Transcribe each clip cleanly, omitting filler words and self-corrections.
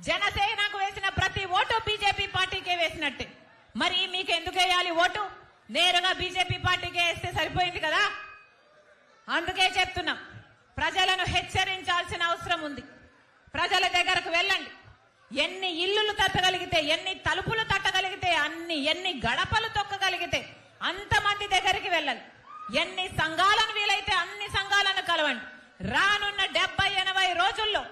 జనసేనకు వేసిన ప్రతి ఓటు బీజేపీ పార్టీకే వేసినట్టే. మరి మీకు ఎందుకు వేయాలి ఓటు? నేరుగా బీజేపీ పార్టీకే వేస్తే సరిపోయింది కదా. అందుకే చెప్తున్నాం, ప్రజలను హెచ్చరించాల్సిన అవసరం ఉంది. ప్రజల దగ్గరకు వెళ్ళండి. ఎన్ని ఇల్లులు తట్టగలిగితే, ఎన్ని తలుపులు తట్టగలిగితే, ఎన్ని గడపలు తొక్కగలిగితే అంతమంది దగ్గరికి వెళ్ళాలి. ఎన్ని సంఘాలను వీలైతే అన్ని సంఘాలను కలవండి. రానున్న 70-80 రోజుల్లో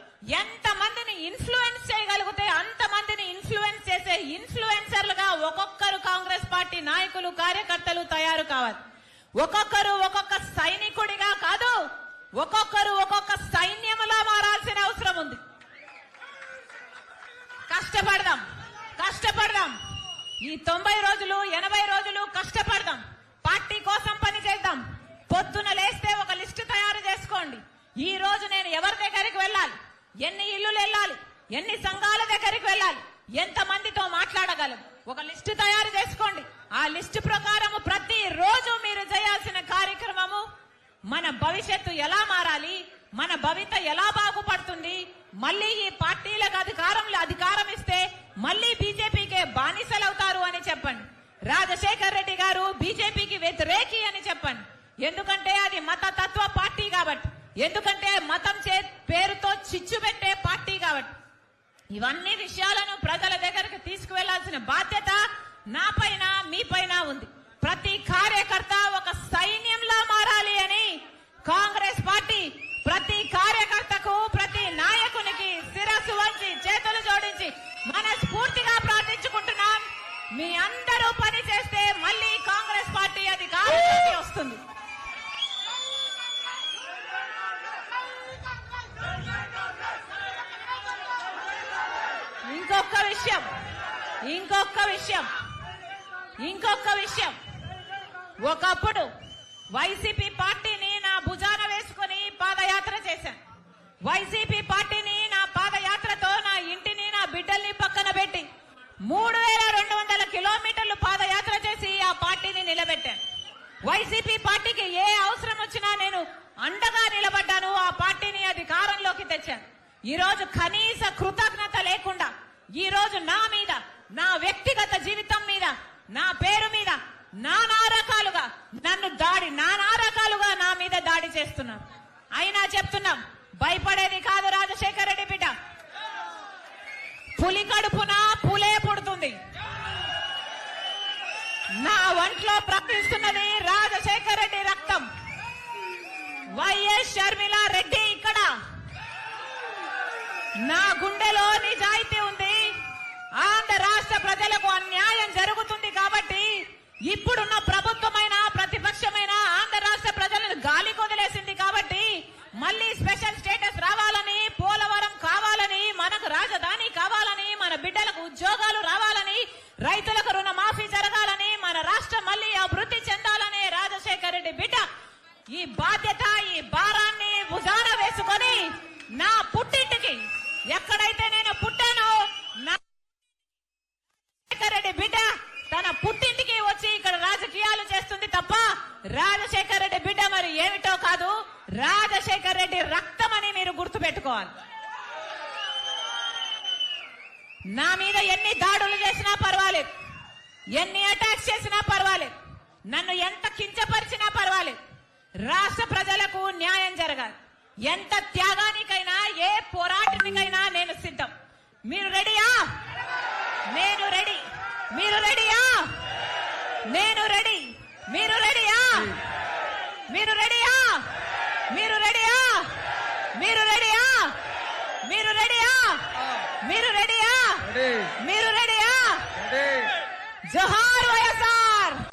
ఎంతమందిని ఇన్ఫ్లుయెన్స్ చేయగలిగితే అంతమందిని ఇన్ఫ్లుయెన్స్ చేసే ఇన్ఫ్లుయెన్సర్లుగా ఒక్కొక్కరు కాంగ్రెస్ పార్టీ నాయకులు కార్యకర్తలు తయారు కావాలి. ఒక్కొక్కరు ఒక్కొక్క సైనికుడిగా కాదు, ఒక్కొక్కరు ఒక్కొక్క సైన్యములా మారాల్సిన అవసరం ఉంది. కష్టపడదాం. ఈ 90 రోజులు 80 రోజులు కష్టపడదాం. పార్టీ కోసం పని చేద్దాం. పొద్దున లేస్తే ఒక లిస్టు తయారు చేసుకోండి. ఈ రోజు నేను ఎవరి దగ్గరికి వెళ్ళాలి, ఎన్ని ఇల్లులు వెళ్ళాలి, ఎన్ని సంఘాల దగ్గరికి వెళ్ళాలి, ఎంత మందితో మాట్లాడగలం, ఒక లిస్టు తయారు చేసుకోండి. ఆ లిస్టు ప్రకారం ప్రతి రోజు మీరు చేయాల్సిన కార్యక్రమము మన భవిష్యత్తు ఎలా మారాలి, మన భవిత ఎలా బాగుపడుతుంది, మళ్ళీ ఈ పార్టీలకు అధికారం ఇస్తే మళ్ళీ బీజేపీకే బానిసలవుతారు అని చెప్పండి. రాజశేఖర్ రెడ్డి గారు బీజేపీకి వ్యతిరేకి అని చెప్పండి. ఎందుకంటే అది మతతత్వ పార్టీ కాబట్టి, ఎందుకంటే మతం పేరుతో చిచ్చు పెట్టే పార్టీ కాబట్టి. ఇవన్నీ విషయాలను ప్రజల దగ్గరకు తీసుకువెళ్లాల్సిన బాధ్యత నా పైన మీ పైన ఉంది. ప్రతి కార్యకర్త ఒక సైన్యంలా మారాలి అని కాంగ్రెస్ పార్టీ ప్రతి కార్యకర్తకు, ప్రతి నాయకునికి శిరస్సు వంచి చేతులు జోడించి మనస్ఫూర్తిగా ప్రార్థించుకుంటున్నాం. మీ అందరూ పని చేస్తే మళ్ళీ కాంగ్రెస్ పార్టీ అధికారంలోకి వస్తుంది. ఇంకొక విషయం, ఒకప్పుడు వైసీపీ పార్టీని నా భుజాన వేసుకుని పాదయాత్ర చేశాను. వైసీపీ పార్టీని నా పాదయాత్రతో నా ఇంటిని, నా బిడ్డల్ని పక్కన పెట్టి 3200 కిలోమీటర్లు పాదయాత్ర చేసి ఆ పార్టీని నిలబెట్టాను. వైసీపీ పార్టీకి ఏ అవసరం వచ్చినా నేను అండగా నిలబడ్డాను. ఆ పార్టీని అధికారంలోకి తెచ్చాను. ఈ రోజు కనీస కృతజ్ఞత లేకుండా ఈ రోజు నా మీద, నా వ్యక్తిగత జీవితం మీద, నా పేరు మీద నానా రకాలుగా నా మీద దాడి చేస్తున్నాం. అయినా చెప్తున్నాం, భయపడేది కాదు రాజశేఖర్ రెడ్డి బిడ్డ. పులి కడుపున పులే పుడుతుంది. నా ఒంట్లో ప్రవహిస్తున్నది రాజశేఖర్ రెడ్డి రక్తం. వైఎస్ షర్మిలా రెడ్డి ఇక్కడ. నా గుండెలో నిజాయితీ ఉంది. ఆంధ్ర రాష్ట్ర ప్రజలకు అన్యాయం జరుగుతుంది కాబట్టి ఇప్పుడున్న ప్రభుత్వమైన ప్రతిపక్షమైన ఆంధ్ర రాష్ట్ర ప్రజలను గాలి కొదిలేసింది కాబట్టి మళ్ళీ స్పెషల్ స్టేటస్ రావాలని, పోలవరం కావాలని, మనకు రాజధాని కావాలని, మన బిడ్డలకు ఉద్యోగాలు రావాలని, రైతులకు రుణమాఫీ జరగాలని, మన రాష్ట్రం మళ్ళీ అభివృద్ధి చెందాలని రాజశేఖర్ రెడ్డి బిడ్డ ఈ బాధ్యత, ఈ భారాన్ని భుజాన వేసుకొని నా పుట్టింటికి, ఎక్కడైతే నేను పుట్టానో నా రాజశేఖర్ రెడ్డి బిడ్డ తన పుట్టింటికి వచ్చి ఇక్కడ రాజకీయాలు చేస్తుంది తప్ప రాజశేఖర్ రెడ్డి బిడ్డ మరి ఏమిటో కాదు, రాజశేఖర్ రెడ్డి రక్తం అని మీరు గుర్తుపెట్టుకోవాలి. నా మీద ఎన్ని దాడులు చేసినా పర్వాలేదు, ఎన్ని అటాక్స్ చేసినా పర్వాలేదు, నన్ను ఎంత కించపరిచినా పర్వాలేదు, రాష్ట్ర ప్రజలకు న్యాయం జరగాలి. ఎంత త్యాగానికైనా, ఏ పోరాటానికైనా నేను సిద్ధం. మీరు రెడీయా? నేను రెడీ. మీరు రెడీయా? నేను రెడీ. మీరు రెడీయా? మీరు రెడీయా? మీరు రెడీయా? మీరు రెడీయా? మీరు రెడీయా? మీరు రెడీయా? మీరు రెడీయా? జోహార్.